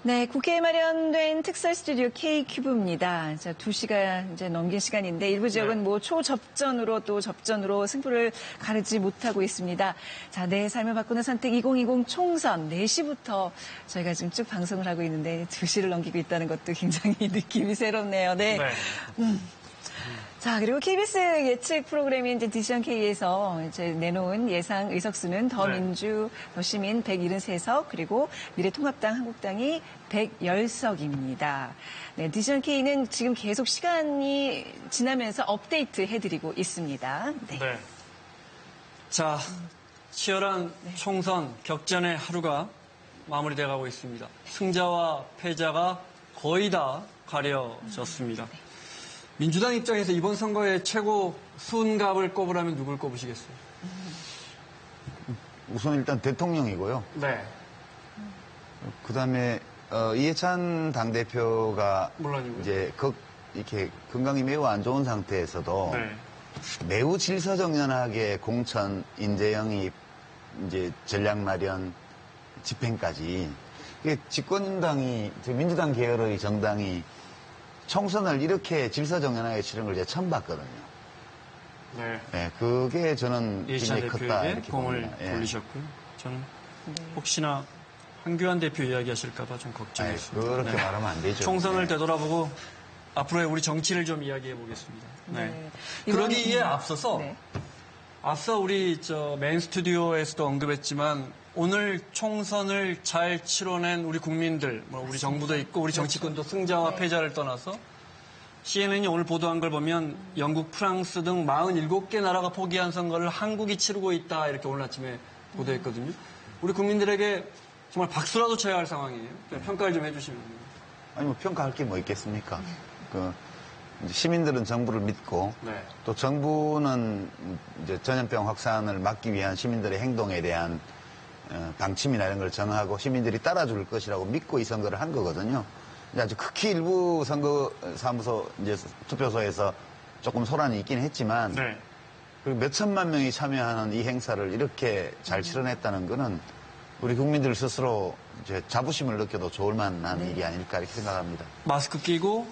네, 국회에 마련된 특설 스튜디오 K큐브입니다. 자, 2시가 이제 넘긴 시간인데 일부 지역은 뭐 초접전으로 또 접전으로 승부를 가르지 못하고 있습니다. 자, 내 삶을 바꾸는 선택 2020 총선 4시부터 저희가 지금 쭉 방송을 하고 있는데 2시를 넘기고 있다는 것도 굉장히 느낌이 새롭네요. 네. 자, 그리고 KBS 예측 프로그램인 이제 디지션 K에서 이제 내놓은 예상 의석수는 더민주, 더시민 173석, 그리고 미래통합당, 한국당이 110석입니다. 네, 디지션 K는 지금 계속 시간이 지나면서 업데이트 해드리고 있습니다. 네. 자, 치열한 총선 격전의 하루가 마무리돼 가고 있습니다. 승자와 패자가 거의 다 가려졌습니다. 민주당 입장에서 이번 선거의 최고 수훈갑을 꼽으라면 누굴 꼽으시겠어요? 우선 일단 대통령이고요. 네. 그다음에 이해찬 당대표가 물론이고요. 이제 이렇게 건강이 매우 안 좋은 상태에서도 매우 질서정연하게 공천, 인재 영입, 이제 전략 마련, 집행까지 이게 집권당이 민주당 계열의 정당이 총선을 이렇게 질서정연하게 치른 걸 제가 처음 봤거든요. 네, 그게 저는 굉장히 컸다 이렇게 공을 돌리셨고요. 저는 혹시나 한교안 대표 이야기하실까봐 좀 걱정했습니다. 그렇게 말하면 안 되죠. 총선을 되돌아보고 앞으로의 우리 정치를 좀 이야기해 보겠습니다. 그러기에 앞서서 앞서 우리 메인 스튜디오에서도 언급했지만 오늘 총선을 잘 치러낸 우리 국민들, 우리 정부도 있고 우리 정치권도 승자와 패자를 떠나서 CNN이 오늘 보도한 걸 보면 영국, 프랑스 등 47개 나라가 포기한 선거를 한국이 치르고 있다 이렇게 오늘 아침에 보도했거든요. 우리 국민들에게 정말 박수라도 쳐야 할 상황이에요. 평가를 좀 해주시면 됩니다. 아니 뭐 평가할 게 뭐 있겠습니까? 시민들은 정부를 믿고 또 정부는 이제 전염병 확산을 막기 위한 시민들의 행동에 대한 방침이나 이런 걸 정하고 시민들이 따라줄 것이라고 믿고 이 선거를 한 거거든요. 아주 극히 일부 선거 사무소 이제 투표소에서 조금 소란이 있긴 했지만 그리고 몇 천만 명이 참여하는 이 행사를 이렇게 잘 치러냈다는 거는 우리 국민들 스스로 이제 자부심을 느껴도 좋을 만한 일이 아닐까 이렇게 생각합니다. 마스크 끼고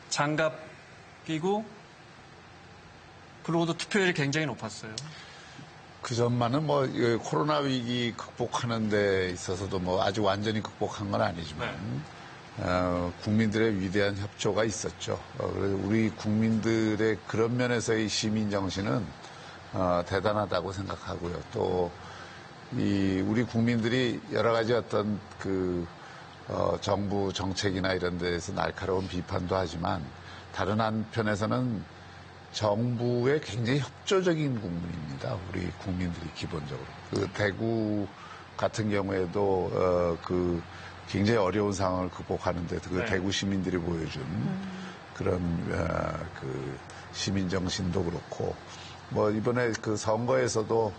장갑 끼고 그러고도 투표율이 굉장히 높았어요. 그 전만은 뭐 코로나 위기 극복하는 데 있어서도 뭐 아주 완전히 극복한 건 아니지만 국민들의 위대한 협조가 있었죠. 그래서 우리 국민들의 그런 면에서의 시민 정신은 대단하다고 생각하고요. 또 우리 국민들이 여러 가지 어떤 정부 정책이나 이런 데에서 날카로운 비판도 하지만 다른 한편에서는 정부의 굉장히 협조적인 국민입니다. 우리 국민들이 기본적으로. 대구 같은 경우에도 굉장히 어려운 상황을 극복하는데 대구 시민들이 보여준 그런 시민 정신도 그렇고 뭐 이번에 선거에서도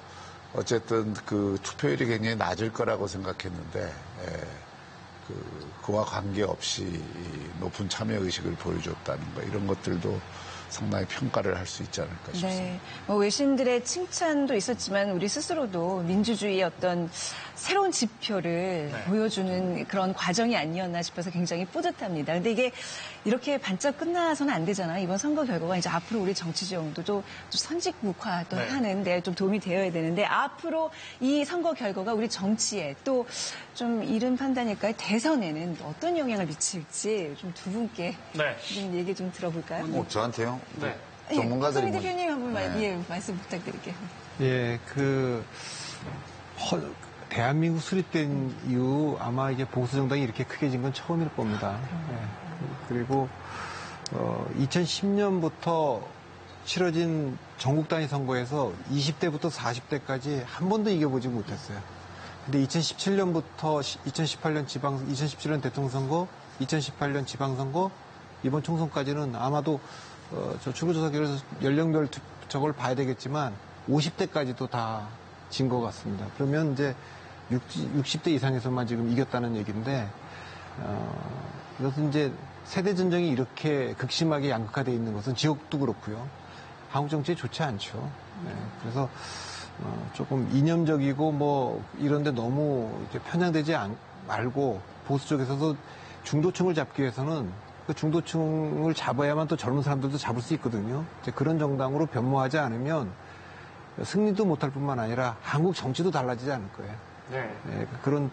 어쨌든 투표율이 굉장히 낮을 거라고 생각했는데 그와 관계없이 높은 참여 의식을 보여줬다는 거 이런 것들도 상당히 평가를 할 수 있지 않을까 싶습니다. 네, 외신들의 칭찬도 있었지만 우리 스스로도 민주주의의 어떤 새로운 지표를 보여주는 그런 과정이 아니었나 싶어서 굉장히 뿌듯합니다. 근데 이게 이렇게 반짝 끝나서는 안 되잖아요. 이번 선거 결과가 이제 앞으로 우리 정치 지형도 좀 선진국화도 하는데 좀 도움이 되어야 되는데 앞으로 이 선거 결과가 우리 정치에 또 좀 이른 판단일까요? 대선에는 어떤 영향을 미칠지 좀 두 분께 좀 얘기 좀 들어볼까요? 저한테요? 네. 전문가들이 손희 대표님 한번 말씀 부탁드릴게요. 대한민국 수립된 이후 아마 이게 보수 정당이 이렇게 크게 진 건 처음일 겁니다. 그리고 2010년부터 치러진 전국 단위 선거에서 20대부터 40대까지 한 번도 이겨보지 못했어요. 근데 2017년부터 2018년 2017년 대통령 선거, 2018년 지방선거, 이번 총선까지는 아마도 저 출구조사 결과에서 연령별 저걸 봐야 되겠지만 50대까지도 다 진 것 같습니다. 그러면 이제 60대 이상에서만 지금 이겼다는 얘기인데 이것은 이제 세대 전쟁이 이렇게 극심하게 양극화되어 있는 것은 지역도 그렇고요. 한국 정치에 좋지 않죠. 그래서 조금 이념적이고 뭐 이런데 너무 이제 편향되지 말고 보수 쪽에서도 중도층을 잡기 위해서는 그 중도층을 잡아야만 또 젊은 사람들도 잡을 수 있거든요. 이제 그런 정당으로 변모하지 않으면 승리도 못할 뿐만 아니라 한국 정치도 달라지지 않을 거예요. 네. 예, 그런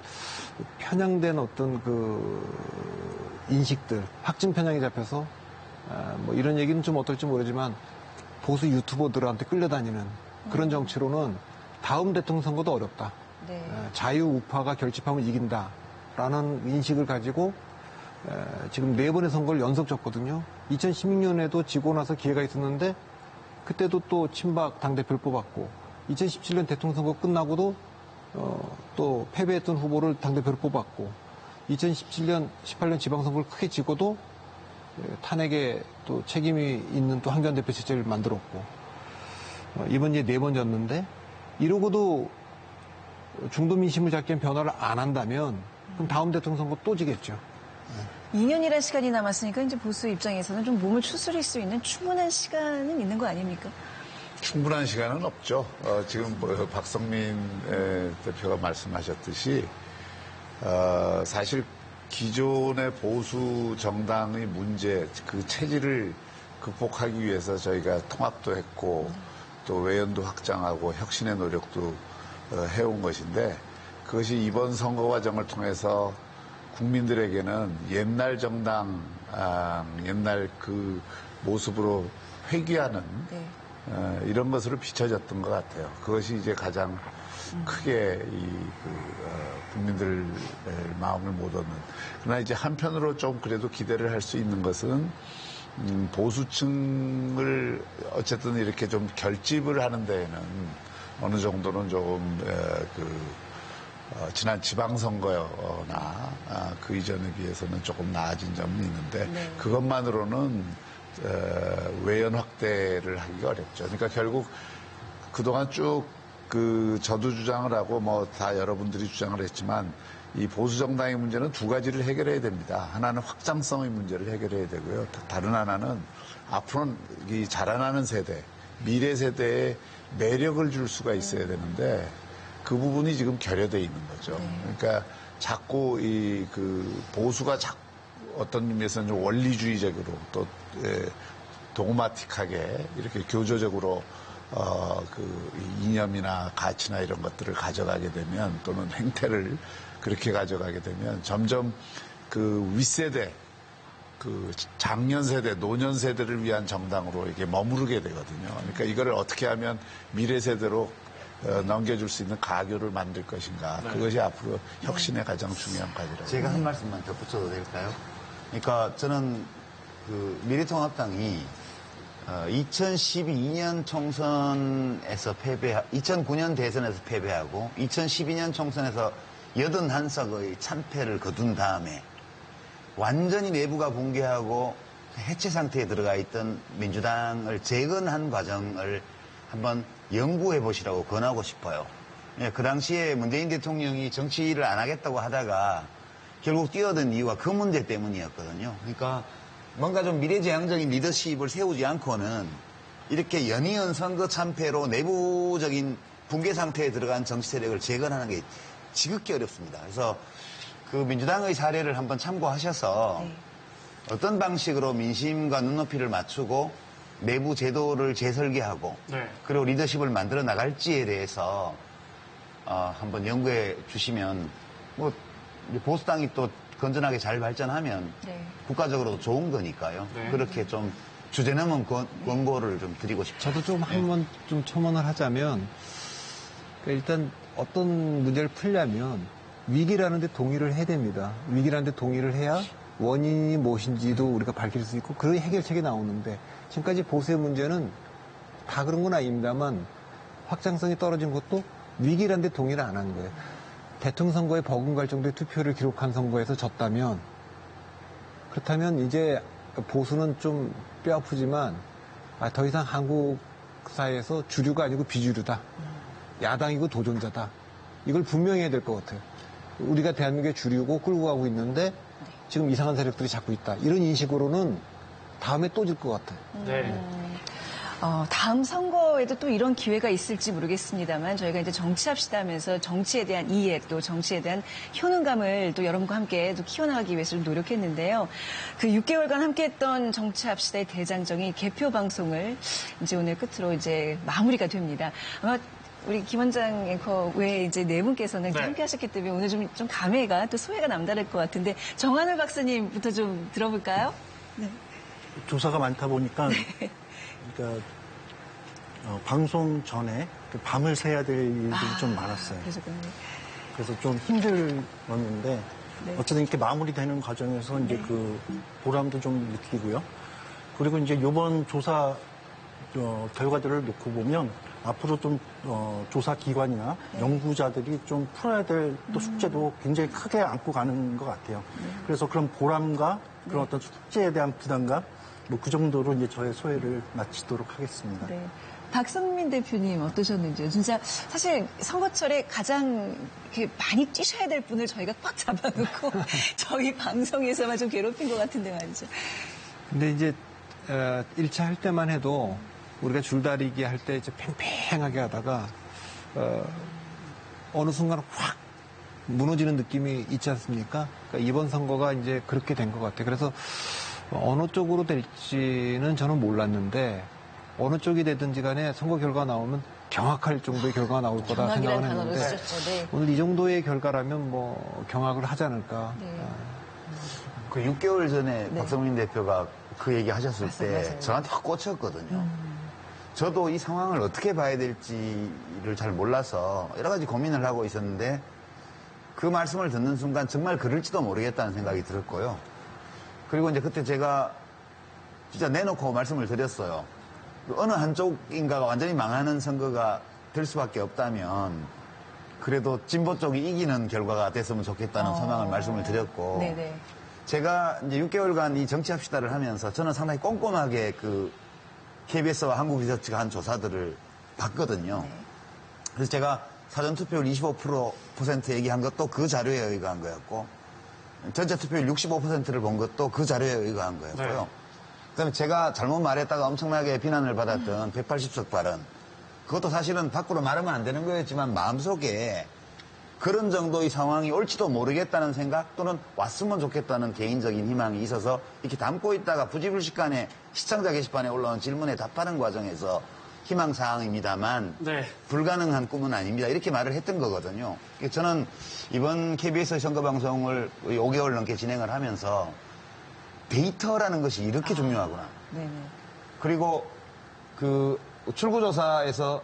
편향된 어떤 그 인식들, 확증 편향이 잡혀서 뭐 이런 얘기는 좀 어떨지 모르지만 보수 유튜버들한테 끌려다니는 그런 정치로는 다음 대통령 선거도 어렵다. 네. 자유우파가 결집하면 이긴다라는 인식을 가지고 지금 4번의 선거를 연속 졌거든요. 2016년에도 지고 나서 기회가 있었는데 그때도 또 친박 당대표를 뽑았고 2017년 대통령 선거 끝나고도 또 패배했던 후보를 당대표로 뽑았고 2017년, 18년 지방선거를 크게 지고도 탄핵에 또 책임이 있는 또 한교안 대표 체제를 만들었고 이번 이제 4번 졌는데 이러고도 중도 민심을 잡기 위한 변화를 안 한다면 그럼 다음 대통령 선거 또 지겠죠. 2년이라는 시간이 남았으니까 이제 보수 입장에서는 좀 몸을 추스릴 수 있는 충분한 시간은 있는 거 아닙니까? 충분한 시간은 없죠. 지금 박성민 대표가 말씀하셨듯이 사실 기존의 보수 정당의 문제, 그 체질을 극복하기 위해서 저희가 통합도 했고 또 외연도 확장하고 혁신의 노력도 해온 것인데 그것이 이번 선거 과정을 통해서 국민들에게는 옛날 정당, 옛날 그 모습으로 회귀하는 네. 이런 것으로 비춰졌던 것 같아요. 그것이 이제 가장 크게 국민들 마음을 못 얻는. 그러나 이제 한편으로 좀 그래도 기대를 할 수 있는 것은 보수층을 어쨌든 이렇게 좀 결집을 하는 데에는 어느 정도는 조금 지난 지방선거나 그 이전에 비해서는 조금 나아진 점은 있는데 네. 그것만으로는 외연 확대를 하기가 어렵죠. 그러니까 결국 그동안 쭉 저도 주장을 하고 뭐 다 여러분들이 주장을 했지만 이 보수 정당의 문제는 두 가지를 해결해야 됩니다. 하나는 확장성의 문제를 해결해야 되고요. 다른 하나는 앞으로는 이 자라나는 세대, 미래 세대에 매력을 줄 수가 있어야 되는데 그 부분이 지금 결여돼 있는 거죠. 그러니까 자꾸 보수가 어떤 의미에서는 좀 원리주의적으로 또 도그마틱하게 이렇게 교조적으로 이념이나 가치나 이런 것들을 가져가게 되면 또는 행태를 그렇게 가져가게 되면 점점 윗세대, 장년 세대, 노년 세대를 위한 정당으로 이렇게 머무르게 되거든요. 그러니까 이거를 어떻게 하면 미래 세대로 넘겨줄 수 있는 가교를 만들 것인가. 네. 그것이 앞으로 혁신의 가장 중요한 과제라고. 제가 한 말씀만 덧붙여도 될까요? 그러니까 저는 미래통합당이 2012년 총선에서 2009년 대선에서 패배하고 2012년 총선에서 81석의 참패를 거둔 다음에 완전히 내부가 붕괴하고 해체 상태에 들어가 있던 민주당을 재건한 과정을 한번 연구해 보시라고 권하고 싶어요. 그 당시에 문재인 대통령이 정치를 안 하겠다고 하다가 결국 뛰어든 이유가 그 문제 때문이었거든요. 그러니까 뭔가 좀 미래지향적인 리더십을 세우지 않고는 이렇게 연이은 선거 참패로 내부적인 붕괴 상태에 들어간 정치 세력을 재건하는 게 지극히 어렵습니다. 그래서 민주당의 사례를 한번 참고하셔서 어떤 방식으로 민심과 눈높이를 맞추고 내부 제도를 재설계하고 그리고 리더십을 만들어 나갈지에 대해서 한번 연구해 주시면 뭐 보수당이 또 건전하게 잘 발전하면 국가적으로도 좋은 거니까요. 그렇게 좀 주제넘은 권고를 좀 드리고 싶습니다. 저도 좀 한번 좀 첨언을 하자면 일단 어떤 문제를 풀려면 위기라는 데 동의를 해야 됩니다. 위기라는 데 동의를 해야 원인이 무엇인지도 우리가 밝힐 수 있고 그런 해결책이 나오는데 지금까지 보수의 문제는 다 그런 건 아닙니다만 확장성이 떨어진 것도 위기라는 데 동의를 안 한 거예요. 대통령 선거에 버금갈 정도의 투표를 기록한 선거에서 졌다면 그렇다면 이제 보수는 좀 뼈아프지만 더 이상 한국 사회에서 주류가 아니고 비주류다. 야당이고 도전자다. 이걸 분명히 해야 될 것 같아요. 우리가 대한민국의 주류고 끌고 가고 있는데 지금 이상한 세력들이 잡고 있다. 이런 인식으로는 다음에 또 질 것 같아요. 다음 선거에도 또 이런 기회가 있을지 모르겠습니다만 저희가 이제 정치합시다 하면서 정치에 대한 이해 또 정치에 대한 효능감을 또 여러분과 함께 또 키워나가기 위해서 좀 노력했는데요. 그 6개월간 함께했던 정치합시다의 대장정이 개표 방송을 이제 오늘 끝으로 이제 마무리가 됩니다. 아마 우리 김원장 앵커 외에 이제 네 분께서는 네. 함께 하셨기 때문에 오늘 좀 감회가 또 소회가 남다를 것 같은데 정한울 박사님부터 좀 들어볼까요? 네. 조사가 많다 보니까 그러니까 방송 전에 밤을 새야 될 일들이 좀 많았어요. 그러셨군요. 그래서 좀 힘들었는데 네. 어쨌든 이렇게 마무리되는 과정에서 이제 그 보람도 좀 느끼고요. 그리고 이제 이번 조사 결과들을 놓고 보면 앞으로 좀 조사 기관이나 연구자들이 좀 풀어야 될 또 숙제도 굉장히 크게 안고 가는 것 같아요. 그래서 그런 보람과 그런 어떤 숙제에 대한 부담감 뭐 그 정도로 이제 저의 소회를 마치도록 하겠습니다. 네. 박성민 대표님 어떠셨는지요? 진짜 사실 선거철에 가장 이렇게 많이 뛰셔야 될 분을 저희가 꽉 잡아놓고 저희 방송에서만 좀 괴롭힌 것 같은데 말이죠. 근데 이제 1차 할 때만 해도 우리가 줄다리기 할 때 이제 팽팽하게 하다가 어느 순간 확 무너지는 느낌이 있지 않습니까? 그러니까 이번 선거가 이제 그렇게 된 것 같아요. 그래서 어느 쪽으로 될지는 저는 몰랐는데 어느 쪽이 되든지 간에 선거 결과 나오면 경악할 정도의 결과가 나올 거다 생각을 했는데 네. 오늘 이 정도의 결과라면 뭐 경악을 하지 않을까. 네. 그 6개월 전에 네. 박성민 대표가 그 얘기 하셨을 때 맞아요. 저한테 확 꽂혔거든요. 저도 이 상황을 어떻게 봐야 될지를 잘 몰라서 여러 가지 고민을 하고 있었는데 그 말씀을 듣는 순간 정말 그럴지도 모르겠다는 생각이 들었고요. 그리고 이제 그때 제가 진짜 내놓고 말씀을 드렸어요. 어느 한쪽인가가 완전히 망하는 선거가 될 수밖에 없다면 그래도 진보 쪽이 이기는 결과가 됐으면 좋겠다는 소망을 말씀을 드렸고 네네. 제가 이제 6개월간 이 정치합시다를 하면서 저는 상당히 꼼꼼하게 그 KBS와 한국리서치가 한 조사들을 봤거든요. 네. 그래서 제가 사전투표율 25% 얘기한 것도 그 자료에 의거한 거였고 전체투표율 65%를 본 것도 그 자료에 의거한 거였고요. 네. 그다음에 제가 잘못 말했다가 엄청나게 비난을 받았던 180석 발언 그것도 사실은 밖으로 말하면 안 되는 거였지만 마음속에 그런 정도의 상황이 올지도 모르겠다는 생각 또는 왔으면 좋겠다는 개인적인 희망이 있어서 이렇게 담고 있다가 부지불식간에 시청자 게시판에 올라온 질문에 답하는 과정에서 희망사항입니다만 네. 불가능한 꿈은 아닙니다. 이렇게 말을 했던 거거든요. 저는 이번 KBS 선거방송을 5개월 넘게 진행을 하면서 데이터라는 것이 이렇게 중요하구나. 네네. 그리고 그 출구조사에서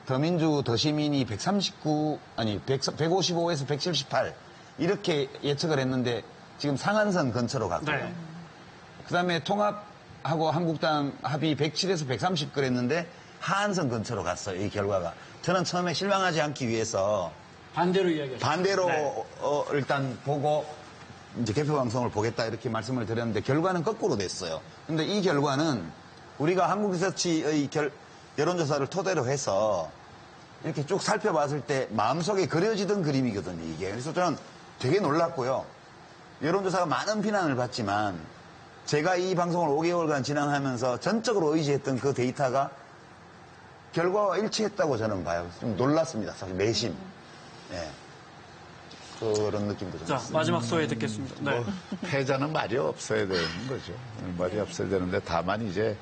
더민주, 더시민이 155에서 178 이렇게 예측을 했는데 지금 상한선 근처로 갔고요. 네. 그다음에 통합하고 한국당 합이 107에서 130 그랬는데 하한선 근처로 갔어요. 이 결과가. 저는 처음에 실망하지 않기 위해서 반대로 이야기하셨죠. 반대로 네. 일단 보고 이제 개표 방송을 보겠다 이렇게 말씀을 드렸는데 결과는 거꾸로 됐어요. 근데 이 결과는 우리가 한국리서치의 여론조사를 토대로 해서 이렇게 쭉 살펴봤을 때 마음속에 그려지던 그림이거든요, 이게. 그래서 저는 되게 놀랐고요. 여론조사가 많은 비난을 받지만 제가 이 방송을 5개월간 진행하면서 전적으로 의지했던 그 데이터가 결과와 일치했다고 저는 봐요. 좀 놀랐습니다. 사실 내심. 예. 그런 느낌도 좀 자, 있습니다. 마지막 소회 듣겠습니다. 네. 뭐 패자는 말이 없어야 되는 거죠. 말이 없어야 되는데 다만 이제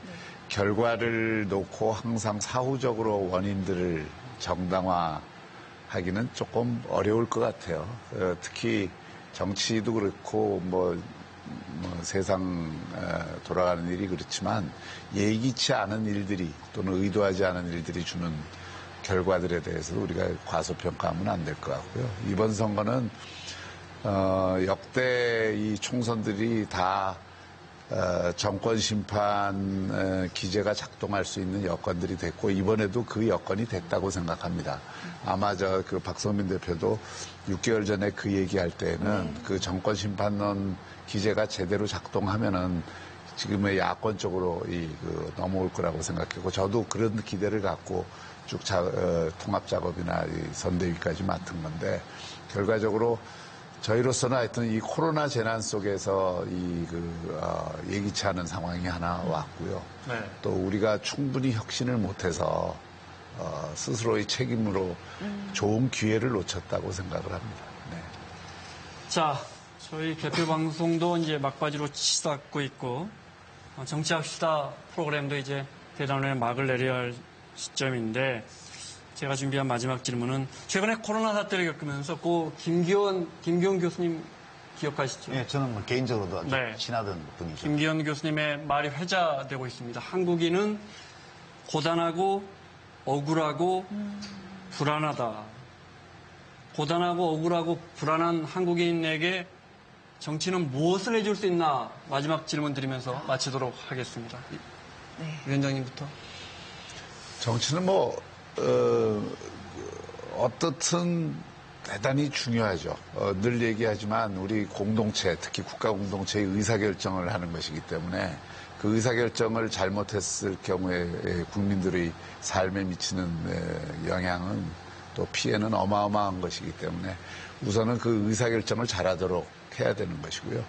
결과를 놓고 항상 사후적으로 원인들을 정당화하기는 조금 어려울 것 같아요. 특히 정치도 그렇고 뭐 세상 돌아가는 일이 그렇지만 예기치 않은 일들이 또는 의도하지 않은 일들이 주는 결과들에 대해서도 우리가 과소평가하면 안 될 것 같고요. 이번 선거는 역대 이 총선들이 다 정권 심판 기제가 작동할 수 있는 여건들이 됐고 이번에도 그 여건이 됐다고 생각합니다. 아마 그 박성민 대표도 6개월 전에 그 얘기할 때는 그 정권 심판론 기제가 제대로 작동하면은 지금의 야권 쪽으로 넘어올 거라고 생각했고 저도 그런 기대를 갖고 쭉 통합 작업이나 선대위까지 맡은 건데 결과적으로 저희로서는 하여튼 이 코로나 재난 속에서 예기치 않은 상황이 하나 왔고요. 네. 또 우리가 충분히 혁신을 못해서 스스로의 책임으로 좋은 기회를 놓쳤다고 생각을 합니다. 네. 자, 저희 개표 방송도 이제 막바지로 치닫고 있고 정치합시다 프로그램도 이제 대단원에 막을 내려야 할 시점인데 제가 준비한 마지막 질문은 최근에 코로나 사태를 겪으면서 김기현 교수님 기억하시죠? 네, 저는 뭐 개인적으로도 아주 네. 친하던 분이죠. 김기현 교수님의 말이 회자되고 있습니다. 한국인은 고단하고 억울하고 불안하다. 고단하고 억울하고 불안한 한국인에게 정치는 무엇을 해줄 수 있나 마지막 질문 드리면서 마치도록 하겠습니다. 네. 위원장님부터. 정치는 어떻든 대단히 중요하죠. 늘 얘기하지만 우리 공동체, 특히 국가 공동체의 의사결정을 하는 것이기 때문에 그 의사결정을 잘못했을 경우에 국민들의 삶에 미치는 영향은 또 피해는 어마어마한 것이기 때문에 우선은 그 의사결정을 잘하도록 해야 되는 것이고요.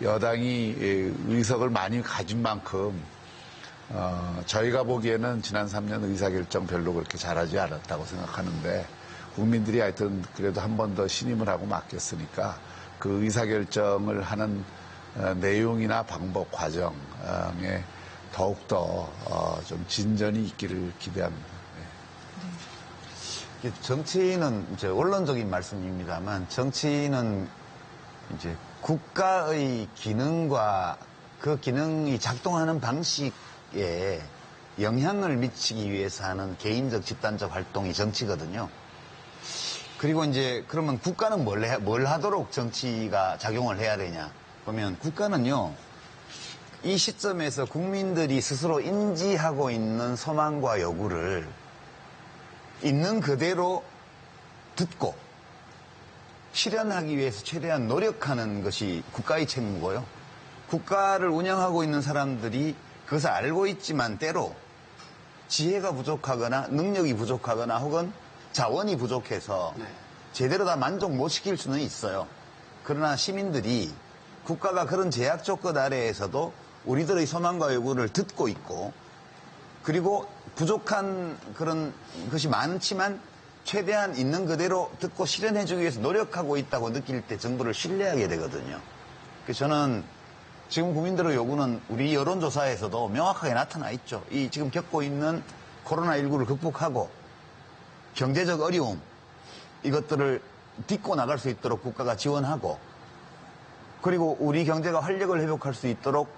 여당이 의석을 많이 가진 만큼 저희가 보기에는 지난 3년 의사결정 별로 그렇게 잘하지 않았다고 생각하는데 국민들이 하여튼 그래도 한 번 더 신임을 하고 맡겼으니까 그 의사결정을 하는 내용이나 방법, 과정에 더욱더 좀 진전이 있기를 기대합니다. 네. 정치는 이제 원론적인 말씀입니다만 정치는 이제 국가의 기능과 그 기능이 작동하는 방식에 영향을 미치기 위해서 하는 개인적 집단적 활동이 정치거든요. 그리고 이제 그러면 국가는 뭘 하도록 정치가 작용을 해야 되냐 보면 국가는요 이 시점에서 국민들이 스스로 인지하고 있는 소망과 요구를 있는 그대로 듣고 실현하기 위해서 최대한 노력하는 것이 국가의 책무고요. 국가를 운영하고 있는 사람들이 그것을 알고 있지만 때로 지혜가 부족하거나 능력이 부족하거나 혹은 자원이 부족해서 제대로 다 만족 못 시킬 수는 있어요. 그러나 시민들이 국가가 그런 제약 조건 아래에서도 우리들의 소망과 요구를 듣고 있고 그리고 부족한 그런 것이 많지만 최대한 있는 그대로 듣고 실현해주기 위해서 노력하고 있다고 느낄 때 정부를 신뢰하게 되거든요. 그래서 저는 지금 국민들의 요구는 우리 여론조사에서도 명확하게 나타나 있죠. 이 지금 겪고 있는 코로나19를 극복하고 경제적 어려움 이것들을 딛고 나갈 수 있도록 국가가 지원하고 그리고 우리 경제가 활력을 회복할 수 있도록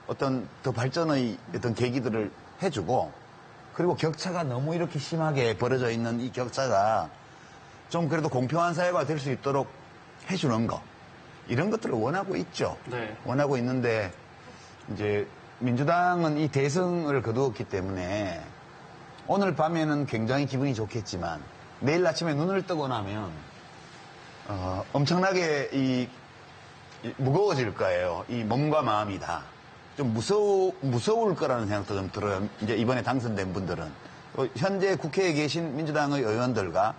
어떤 더 발전의 어떤 계기들을 해주고 그리고 격차가 너무 이렇게 심하게 벌어져 있는 이 격차가 좀 그래도 공평한 사회가 될 수 있도록 해주는 거 이런 것들을 원하고 있죠. 네. 원하고 있는데 이제 민주당은 이 대승을 거두었기 때문에 오늘 밤에는 굉장히 기분이 좋겠지만 내일 아침에 눈을 뜨고 나면 엄청나게 무거워질 거예요. 이 몸과 마음이 다. 좀 무서울 거라는 생각도 좀 들어요. 이제 이번에 당선된 분들은. 현재 국회에 계신 민주당의 의원들과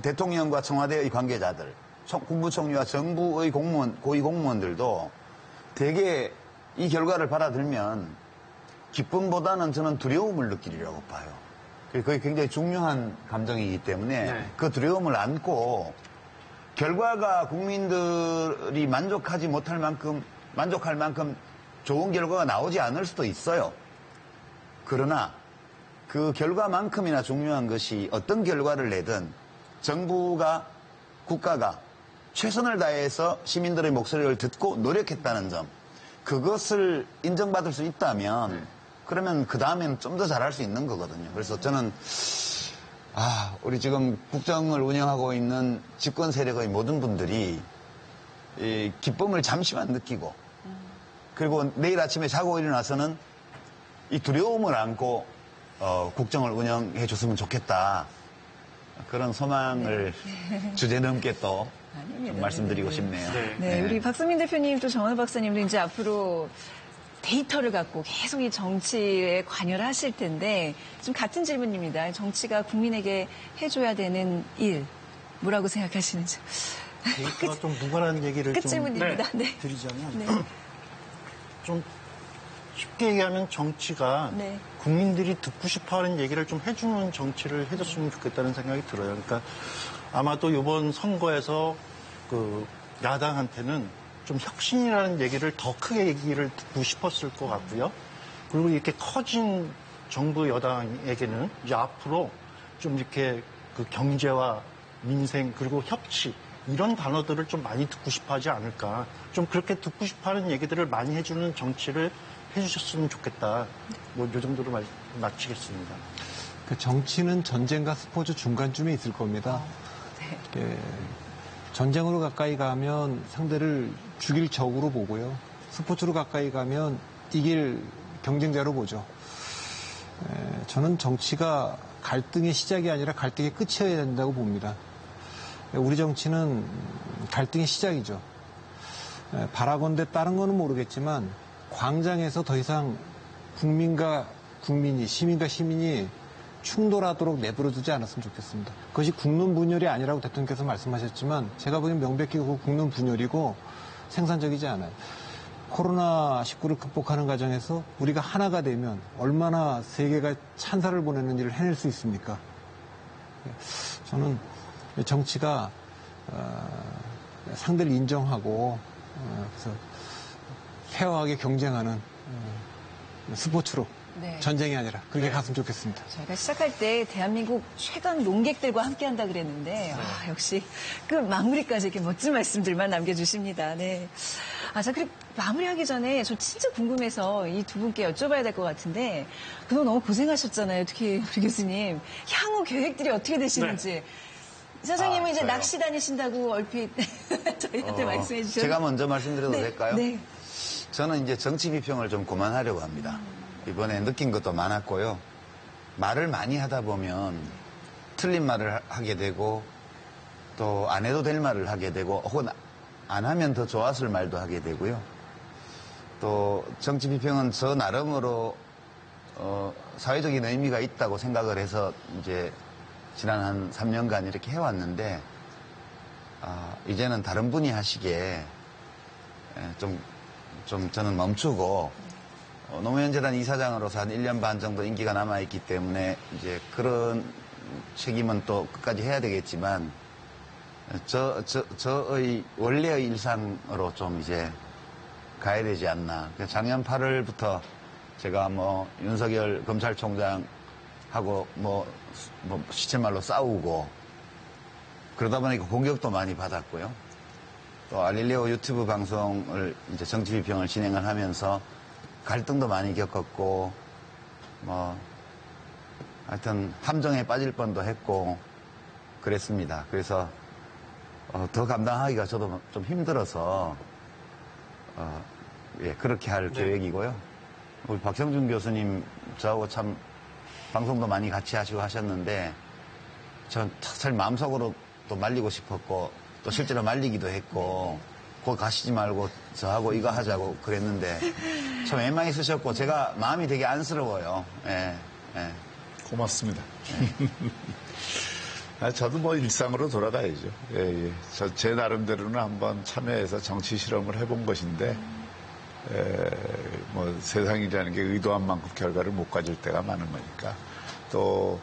대통령과 청와대의 관계자들, 국무총리와 정부의 공무원, 고위공무원들도 되게 이 결과를 받아들면 기쁨보다는 저는 두려움을 느끼리라고 봐요. 그게 굉장히 중요한 감정이기 때문에 그 두려움을 안고 결과가 국민들이 만족할 만큼 좋은 결과가 나오지 않을 수도 있어요. 그러나 그 결과만큼이나 중요한 것이 어떤 결과를 내든 정부가 국가가 최선을 다해서 시민들의 목소리를 듣고 노력했다는 점 그것을 인정받을 수 있다면 그러면 그 다음에는 좀 더 잘할 수 있는 거거든요. 그래서 저는 우리 지금 국정을 운영하고 있는 집권 세력의 모든 분들이 이 기쁨을 잠시만 느끼고 그리고 내일 아침에 자고 일어나서는 이 두려움을 안고 국정을 운영해 줬으면 좋겠다. 그런 소망을 주제넘게 또 말씀드리고 싶네요. 네, 우리 박수민 대표님 또 정원 박사님도 이제 앞으로 데이터를 갖고 계속 이 정치에 관여를 하실 텐데 좀 같은 질문입니다. 정치가 국민에게 해줘야 되는 일 뭐라고 생각하시는지. 데이터가 좀 무관한 얘기를 좀 끝질문입니다. 네. 드리자면 네. 좀 쉽게 얘기하면 정치가 네. 국민들이 듣고 싶어하는 얘기를 좀 해주는 정치를 해줬으면 좋겠다는 생각이 들어요. 그러니까 아마도 이번 선거에서 그 야당한테는 좀 혁신이라는 얘기를 더 크게 얘기를 듣고 싶었을 것 같고요. 그리고 이렇게 커진 정부 여당에게는 이제 앞으로 좀 이렇게 그 경제와 민생 그리고 협치 이런 단어들을 좀 많이 듣고 싶어 하지 않을까. 좀 그렇게 듣고 싶어 하는 얘기들을 많이 해주는 정치를 해주셨으면 좋겠다. 뭐, 요 정도로 마치겠습니다. 그 정치는 전쟁과 스포츠 중간쯤에 있을 겁니다. 네. 전쟁으로 가까이 가면 상대를 죽일 적으로 보고요. 스포츠로 가까이 가면 이길 경쟁자로 보죠. 저는 정치가 갈등의 시작이 아니라 갈등의 끝이어야 된다고 봅니다. 우리 정치는 갈등의 시작이죠. 바라건대 다른 거는 모르겠지만 광장에서 더 이상 국민과 국민이, 시민과 시민이 충돌하도록 내버려두지 않았으면 좋겠습니다. 그것이 국론 분열이 아니라고 대통령께서 말씀하셨지만 제가 보기엔 명백히 국론 분열이고 생산적이지 않아요. 코로나19를 극복하는 과정에서 우리가 하나가 되면 얼마나 세계가 찬사를 보내는지를 해낼 수 있습니까? 저는 정치가 상대를 인정하고 그래서 페어하게 경쟁하는 스포츠로 네. 전쟁이 아니라 그렇게 갔으면 좋겠습니다. 저희가 시작할 때 대한민국 최강 농객들과 함께한다 그랬는데 역시 그 마무리까지 이렇게 멋진 말씀들만 남겨주십니다. 네. 자, 그리고 마무리하기 전에 저 진짜 궁금해서 이 두 분께 여쭤봐야 될 것 같은데 그동안 너무 고생하셨잖아요. 특히 우리 교수님. 향후 계획들이 어떻게 되시는지. 사장님은 이제 저요? 낚시 다니신다고 얼핏 저희한테 말씀해 주셨는데. 제가 먼저 말씀드려도 네, 될까요? 네. 저는 이제 정치 비평을 좀 그만하려고 합니다. 이번에 느낀 것도 많았고요. 말을 많이 하다 보면 틀린 말을 하게 되고 또 안 해도 될 말을 하게 되고 혹은 안 하면 더 좋았을 말도 하게 되고요. 또 정치 비평은 저 나름으로 사회적인 의미가 있다고 생각을 해서 이제 지난 한 3년간 이렇게 해왔는데 이제는 다른 분이 하시기에 좀 저는 멈추고 노무현재단 이사장으로서 한 1년 반 정도 임기가 남아있기 때문에 이제 그런 책임은 또 끝까지 해야 되겠지만 저의 원래의 일상으로 좀 이제 가야 되지 않나. 작년 8월부터 제가 뭐 윤석열 검찰총장하고 뭐 시체말로 싸우고 그러다 보니까 공격도 많이 받았고요. 또 알릴레오 유튜브 방송을 이제 정치 비평을 진행을 하면서 갈등도 많이 겪었고 뭐 하여튼 함정에 빠질 뻔도 했고 그랬습니다. 그래서 더 감당하기가 저도 좀 힘들어서 그렇게 할 계획이고요. 우리 박성준 교수님 저하고 참 방송도 많이 같이 하시고 하셨는데 전 사실 마음속으로 또 말리고 싶었고 또 실제로 말리기도 했고 거기 가시지 말고 저하고 이거 하자고 그랬는데 참 애망이 쓰셨고 제가 마음이 되게 안쓰러워요. 예. 고맙습니다. 저도 뭐 일상으로 돌아가야죠. 예. 제 나름대로는 한번 참여해서 정치 실험을 해본 것인데 뭐 세상이라는 게 의도한 만큼 결과를 못 가질 때가 많은 거니까 또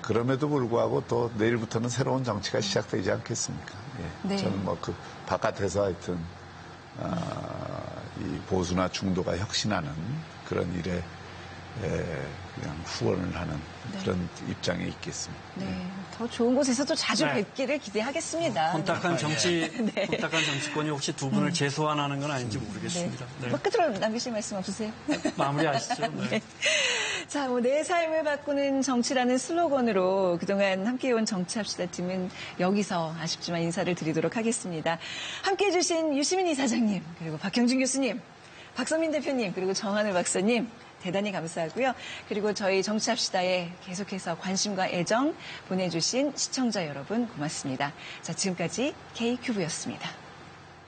그럼에도 불구하고 또 내일부터는 새로운 정치가 시작되지 않겠습니까? 예. 네. 저는 뭐 그 바깥에서 하여튼 이 보수나 중도가 혁신하는 그런 일에 그냥 후원을 하는 그런 입장에 있겠습니다. 네. 더 좋은 곳에서도 자주 뵙기를 기대하겠습니다. 혼탁한 정치권이 혹시 두 분을 재소환하는 건 아닌지 모르겠습니다. 네. 끝으로 남기실 말씀 없으세요? 마무리하시죠. 네. 자, 내 삶을 바꾸는 정치라는 슬로건으로 그동안 함께해온 정치합시다 팀은 여기서 아쉽지만 인사를 드리도록 하겠습니다. 함께해 주신 유시민 이사장님, 그리고 박형준 교수님, 박선민 대표님, 그리고 정한울 박사님, 대단히 감사하고요. 그리고 저희 정치합시다에 계속해서 관심과 애정 보내주신 시청자 여러분 고맙습니다. 자, 지금까지 K큐브였습니다.